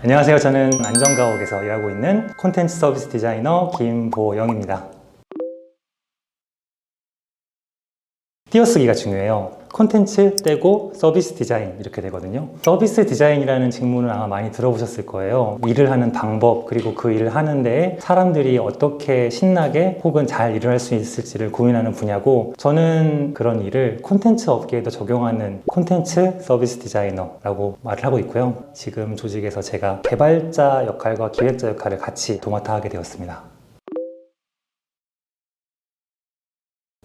안녕하세요. 저는 안전가옥에서 일하고 있는 콘텐츠 서비스 디자이너 김보영입니다. 띄어쓰기가 중요해요. 콘텐츠 떼고 서비스 디자인 이렇게 되거든요. 서비스 디자인이라는 직무는 아마 많이 들어보셨을 거예요. 일을 하는 방법, 그리고 그 일을 하는 데에 사람들이 어떻게 신나게 혹은 잘 일을 할 수 있을지를 고민하는 분야고, 저는 그런 일을 콘텐츠 업계에도 적용하는 콘텐츠 서비스 디자이너라고 말을 하고 있고요. 지금 조직에서 제가 개발자 역할과 기획자 역할을 같이 도맡아 하게 되었습니다.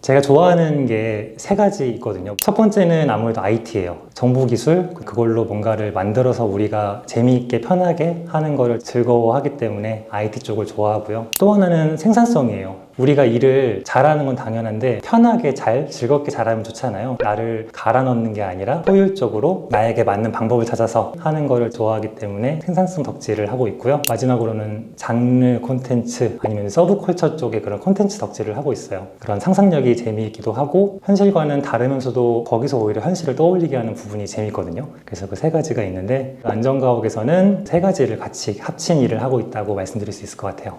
제가 좋아하는 게 세 가지 있거든요. 첫 번째는 아무래도 IT예요. 정보기술, 그걸로 뭔가를 만들어서 우리가 재미있게 편하게 하는 거를 즐거워하기 때문에 IT 쪽을 좋아하고요. 또 하나는 생산성이에요. 우리가 일을 잘하는 건 당연한데 편하게 잘, 즐겁게 잘하면 좋잖아요. 나를 갈아 넣는 게 아니라 효율적으로 나에게 맞는 방법을 찾아서 하는 거를 좋아하기 때문에 생산성 덕질을 하고 있고요. 마지막으로는 장르 콘텐츠 아니면 서브컬처 쪽에 그런 콘텐츠 덕질을 하고 있어요. 그런 상상력이 재미있기도 하고 현실과는 다르면서도 거기서 오히려 현실을 떠올리게 하는 부분이 재밌거든요. 그래서 그 세 가지가 있는데, 안전가옥에서는 세 가지를 같이 합친 일을 하고 있다고 말씀드릴 수 있을 것 같아요.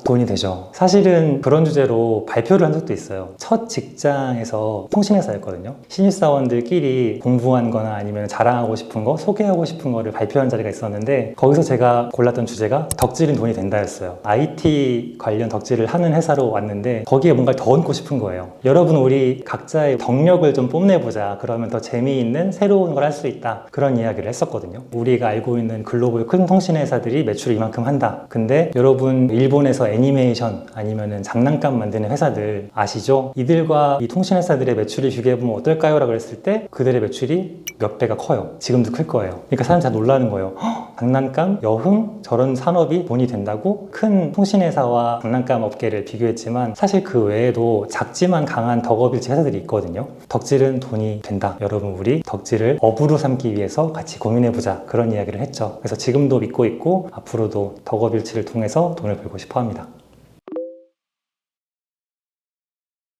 돈이 되죠. 사실은 그런 주제로 발표를 한 적도 있어요. 첫 직장에서 통신회사였거든요. 신입사원들끼리 공부한 거나 아니면 자랑하고 싶은 거, 소개하고 싶은 거를 발표한 자리가 있었는데, 거기서 제가 골랐던 주제가 덕질은 돈이 된다였어요. IT 관련 덕질을 하는 회사로 왔는데 거기에 뭔가를 더 얹고 싶은 거예요. 여러분, 우리 각자의 덕력을 좀 뽐내보자. 그러면 더 재미있는 새로운 걸 할 수 있다. 그런 이야기를 했었거든요. 우리가 알고 있는 글로벌 큰 통신회사들이 매출을 이만큼 한다. 근데 여러분, 일본에서 애니메이션 아니면은 장난감 만드는 회사들 아시죠? 이들과 이 통신회사들의 매출을 비교해보면 어떨까요? 라고 했을 때 그들의 매출이 몇 배가 커요. 지금도 클 거예요. 그러니까 사람 다 놀라는 거예요. 장난감, 여흥, 저런 산업이 돈이 된다고? 큰 통신회사와 장난감 업계를 비교했지만 사실 그 외에도 작지만 강한 덕업일치 회사들이 있거든요. 덕질은 돈이 된다. 여러분, 우리 덕질을 업으로 삼기 위해서 같이 고민해보자. 그런 이야기를 했죠. 그래서 지금도 믿고 있고 앞으로도 덕업일치를 통해서 돈을 벌고 싶어 합니다.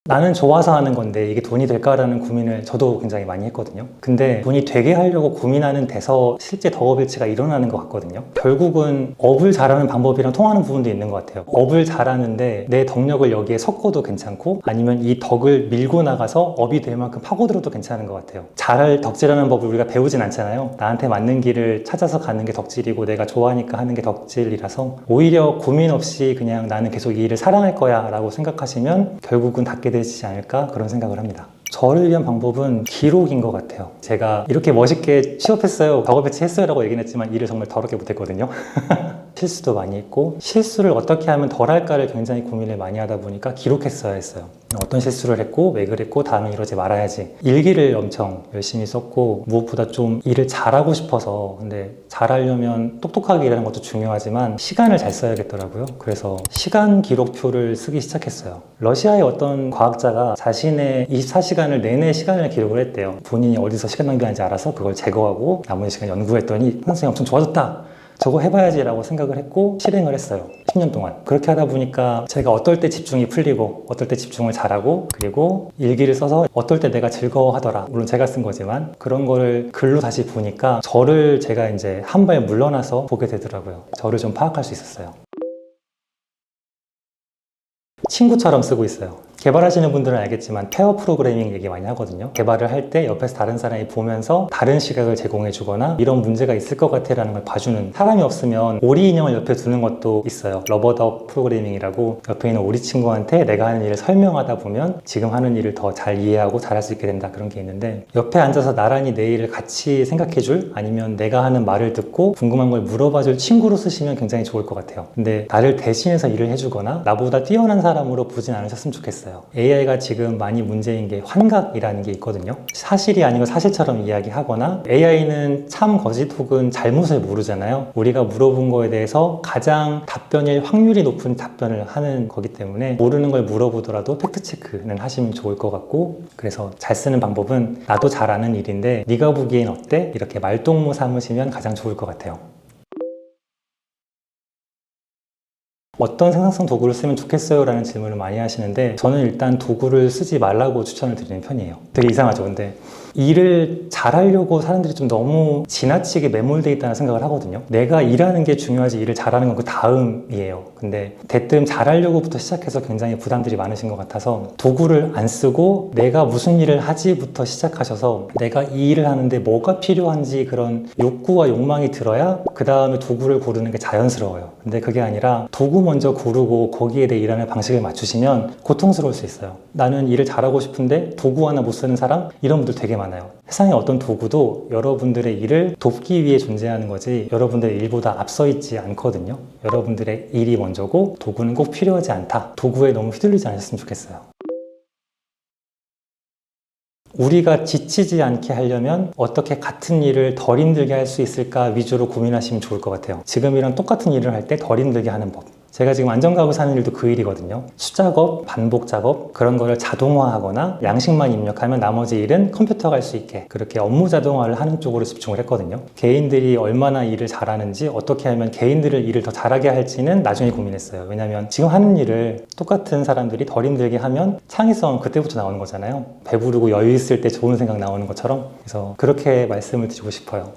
나는 좋아서 하는 건데 이게 돈이 될까라는 고민을 저도 굉장히 많이 했거든요. 근데 돈이 되게 하려고 고민하는 데서 실제 덕업일치가 일어나는 것 같거든요. 결국은 업을 잘하는 방법이랑 통하는 부분도 있는 것 같아요. 업을 잘하는데 내 덕력을 여기에 섞어도 괜찮고, 아니면 이 덕을 밀고 나가서 업이 될 만큼 파고들어도 괜찮은 것 같아요. 잘 덕질하는 법을 우리가 배우진 않잖아요. 나한테 맞는 길을 찾아서 가는 게 덕질이고 내가 좋아하니까 하는 게 덕질이라서, 오히려 고민 없이 그냥 나는 계속 이 일을 사랑할 거야 라고 생각하시면 결국은 닿게 되지 않을까, 그런 생각을 합니다. 저를 위한 방법은 기록인 것 같아요. 제가 이렇게 멋있게 취업했어요, 덕업일치 했어요 라고 얘기는 했지만 일을 정말 더럽게 못했거든요. 실수도 많이 했고, 실수를 어떻게 하면 덜 할까를 굉장히 고민을 많이 하다 보니까 기록했어야 했어요. 어떤 실수를 했고 왜 그랬고 다음에 이러지 말아야지. 일기를 엄청 열심히 썼고, 무엇보다 좀 일을 잘하고 싶어서, 근데 잘하려면 똑똑하게 일하는 것도 중요하지만 시간을 잘 써야겠더라고요. 그래서 시간 기록표를 쓰기 시작했어요. 러시아의 어떤 과학자가 자신의 24시간을 내내 시간을 기록을 했대요. 본인이 어디서 시간 낭비하는지 알아서 그걸 제거하고 나머지 시간 연구했더니 선생님 엄청 좋아졌다, 저거 해봐야지 라고 생각을 했고 실행을 했어요. 10년 동안. 그렇게 하다 보니까 제가 어떨 때 집중이 풀리고 어떨 때 집중을 잘하고, 그리고 일기를 써서 어떨 때 내가 즐거워하더라, 물론 제가 쓴 거지만 그런 거를 글로 다시 보니까 저를 제가 이제 한 발 물러나서 보게 되더라고요. 저를 좀 파악할 수 있었어요. 친구처럼 쓰고 있어요. 개발하시는 분들은 알겠지만 페어 프로그래밍 얘기 많이 하거든요. 개발을 할 때 옆에서 다른 사람이 보면서 다른 시각을 제공해 주거나 이런 문제가 있을 것 같아 라는 걸 봐주는, 사람이 없으면 오리 인형을 옆에 두는 것도 있어요. 러버덕 프로그래밍이라고, 옆에 있는 오리 친구한테 내가 하는 일을 설명하다 보면 지금 하는 일을 더 잘 이해하고 잘할 수 있게 된다, 그런 게 있는데, 옆에 앉아서 나란히 내 일을 같이 생각해 줄, 아니면 내가 하는 말을 듣고 궁금한 걸 물어봐 줄 친구로 쓰시면 굉장히 좋을 것 같아요. 근데 나를 대신해서 일을 해주거나 나보다 뛰어난 사람으로 보진 않으셨으면 좋겠어요. AI가 지금 많이 문제인 게 환각이라는 게 있거든요. 사실이 아닌 걸 사실처럼 이야기하거나, AI는 참 거짓 혹은 잘못을 모르잖아요. 우리가 물어본 거에 대해서 가장 답변일 확률이 높은 답변을 하는 거기 때문에 모르는 걸 물어보더라도 팩트체크는 하시면 좋을 것 같고, 그래서 잘 쓰는 방법은 나도 잘 아는 일인데 네가 보기엔 어때? 이렇게 말동무 삼으시면 가장 좋을 것 같아요. 어떤 생산성 도구를 쓰면 좋겠어요? 라는 질문을 많이 하시는데, 저는 일단 도구를 쓰지 말라고 추천을 드리는 편이에요. 되게 이상하죠? 근데 일을 잘하려고 사람들이 좀 너무 지나치게 매몰돼 있다는 생각을 하거든요. 내가 일하는 게 중요하지 일을 잘하는 건 그 다음이에요. 근데 대뜸 잘하려고부터 시작해서 굉장히 부담들이 많으신 것 같아서 도구를 안 쓰고 내가 무슨 일을 하지부터 시작하셔서 내가 이 일을 하는데 뭐가 필요한지 그런 욕구와 욕망이 들어야 그 다음에 도구를 고르는 게 자연스러워요. 근데 그게 아니라 도구 먼저 고르고 거기에 대해 일하는 방식을 맞추시면 고통스러울 수 있어요. 나는 일을 잘하고 싶은데 도구 하나 못 쓰는 사람? 이런 분들 되게 많아요. 세상에 어떤 도구도 여러분들의 일을 돕기 위해 존재하는 거지 여러분들의 일보다 앞서 있지 않거든요. 여러분들의 일이 먼저고 도구는 꼭 필요하지 않다. 도구에 너무 휘둘리지 않으셨으면 좋겠어요. 우리가 지치지 않게 하려면 어떻게 같은 일을 덜 힘들게 할 수 있을까 위주로 고민하시면 좋을 것 같아요. 지금이랑 똑같은 일을 할 때 덜 힘들게 하는 법. 제가 지금 안전가구 사는 일도 그 일이거든요. 수작업, 반복 작업 그런 거를 자동화하거나 양식만 입력하면 나머지 일은 컴퓨터가 할 수 있게 그렇게 업무 자동화를 하는 쪽으로 집중을 했거든요. 개인들이 얼마나 일을 잘하는지 어떻게 하면 개인들을 일을 더 잘하게 할지는 나중에 고민했어요. 왜냐하면 지금 하는 일을 똑같은 사람들이 덜 힘들게 하면 창의성은 그때부터 나오는 거잖아요. 배부르고 여유 있을 때 좋은 생각 나오는 것처럼. 그래서 그렇게 말씀을 드리고 싶어요.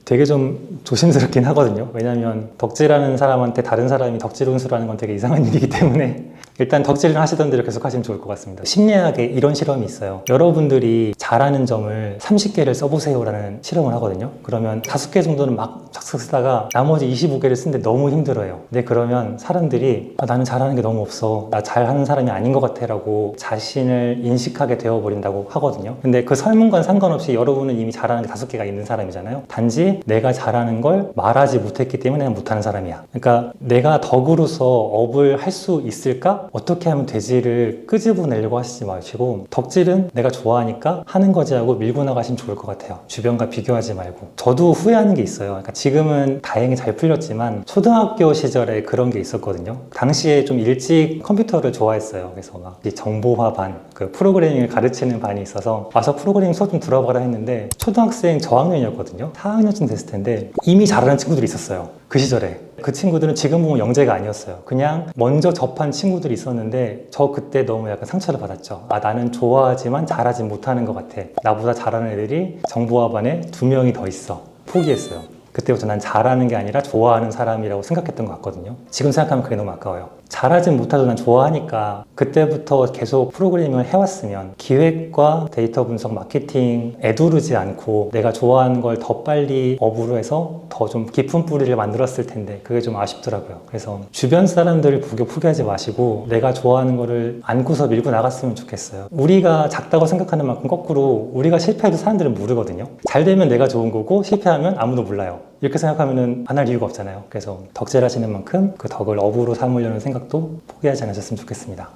되게 좀 조심스럽긴 하거든요. 왜냐하면 덕질하는 사람한테 다른 사람이 덕질 운수라는 건 되게 이상한 일이기 때문에 일단 덕질을 하시던 대로 계속 하시면 좋을 것 같습니다. 심리학에 이런 실험이 있어요. 여러분들이 잘하는 점을 30개를 써보세요 라는 실험을 하거든요. 그러면 5개 정도는 막 착착 쓰다가 나머지 25개를 쓰는데 너무 힘들어요. 근데 그러면 사람들이 나는 잘하는 게 너무 없어, 나 잘하는 사람이 아닌 것 같아 라고 자신을 인식하게 되어버린다고 하거든요. 근데 그 설문과는 상관없이 여러분은 이미 잘하는 게 5개가 있는 사람이잖아요. 단지 내가 잘하는 걸 말하지 못했기 때문에 못하는 사람이야. 그러니까 내가 덕으로서 업을 할 수 있을까? 어떻게 하면 되지를 끄집어내려고 하시지 마시고 덕질은 내가 좋아하니까 하는 거지 하고 밀고 나가시면 좋을 것 같아요. 주변과 비교하지 말고. 저도 후회하는 게 있어요. 그러니까 지금은 다행히 잘 풀렸지만 초등학교 시절에 그런 게 있었거든요. 당시에 좀 일찍 컴퓨터를 좋아했어요. 그래서 막 정보화 반, 그 프로그래밍을 가르치는 반이 있어서 와서 프로그래밍 수업 좀 들어봐라 했는데 초등학생 저학년이었거든요. 4학년쯤 됐을 텐데 이미 잘하는 친구들이 있었어요. 그 시절에. 그 친구들은 지금 보면 영재가 아니었어요. 그냥 먼저 접한 친구들이 있었는데 저 그때 너무 약간 상처를 받았죠. 나는 좋아하지만 잘하지 못하는 것 같아. 나보다 잘하는 애들이 정보화반에 2명이 더 있어. 포기했어요. 그때부터 난 잘하는 게 아니라 좋아하는 사람이라고 생각했던 것 같거든요. 지금 생각하면 그게 너무 아까워요. 잘하진 못해도 난 좋아하니까 그때부터 계속 프로그래밍을 해왔으면 기획과 데이터 분석, 마케팅 애두르지 않고 내가 좋아하는 걸 더 빨리 업으로 해서 더 좀 깊은 뿌리를 만들었을 텐데 그게 좀 아쉽더라고요. 그래서 주변 사람들을 포기하지 마시고 내가 좋아하는 거를 안고서 밀고 나갔으면 좋겠어요. 우리가 작다고 생각하는 만큼 거꾸로 우리가 실패해도 사람들은 모르거든요. 잘 되면 내가 좋은 거고 실패하면 아무도 몰라요. 이렇게 생각하면 안 할 이유가 없잖아요. 그래서 덕질하시는 만큼 그 덕을 업으로 삼으려는 생각도 포기하지 않으셨으면 좋겠습니다.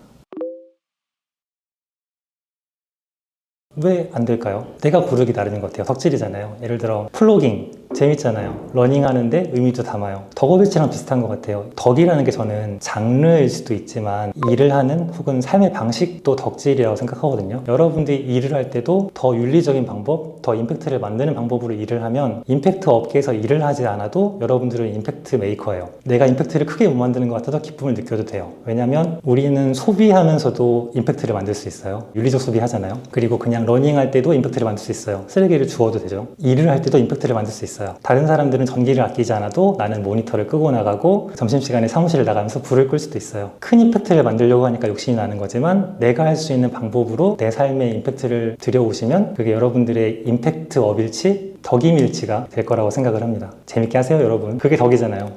왜 안 될까요? 내가 고르기 나름인 것 같아요. 덕질이잖아요. 예를 들어 플로깅 재밌잖아요. 러닝하는데 의미도 담아요. 덕업일치랑 비슷한 것 같아요. 덕이라는 게 저는 장르일 수도 있지만 일을 하는 혹은 삶의 방식도 덕질이라고 생각하거든요. 여러분들이 일을 할 때도 더 윤리적인 방법, 더 임팩트를 만드는 방법으로 일을 하면 임팩트 업계에서 일을 하지 않아도 여러분들은 임팩트 메이커예요. 내가 임팩트를 크게 못 만드는 것 같아도 기쁨을 느껴도 돼요. 왜냐면 우리는 소비하면서도 임팩트를 만들 수 있어요. 윤리적 소비 하잖아요. 그리고 그냥 러닝할 때도 임팩트를 만들 수 있어요. 쓰레기를 주워도 되죠. 일을 할 때도 임팩트를 만들 수 있어요. 다른 사람들은 전기를 아끼지 않아도 나는 모니터를 끄고 나가고 점심시간에 사무실을 나가면서 불을 끌 수도 있어요. 큰 임팩트를 만들려고 하니까 욕심이 나는 거지만 내가 할 수 있는 방법으로 내 삶에 임팩트를 들여오시면 그게 여러분들의 임팩트 업일치, 덕임일치가 될 거라고 생각을 합니다. 재밌게 하세요, 여러분. 그게 덕이잖아요.